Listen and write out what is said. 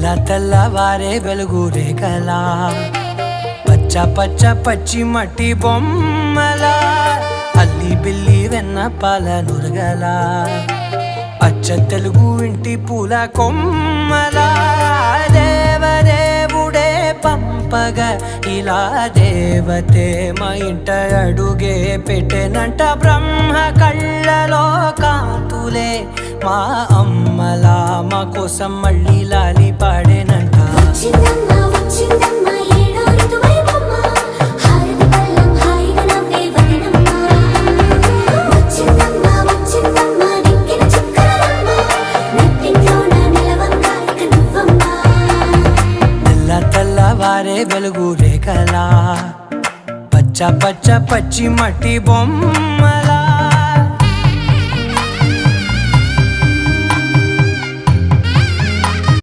తెల్లవారే వెలుగు రేఖలా పచ్చ పచ్చ పచ్చి మట్టి బొమ్మల అల్లి బిల్లి వెన్న పాల నురగల అచ్చ తెలుగు ఇంటి పూల కొమ్మల దేవదేవుడే పంపగా ఇలా దేవతే మా ఇంట అడుగే పెట్టెనంట బ్రహ్మ కళ్ళలో కాంతులే మా అమ్మలా మా కోసం మళ్ళీ లాలి పాడేనంట తెల్లవారే వెలుగు రేఖలా పచ్చ పచ్చ పచ్చి మట్టి బొమ్మ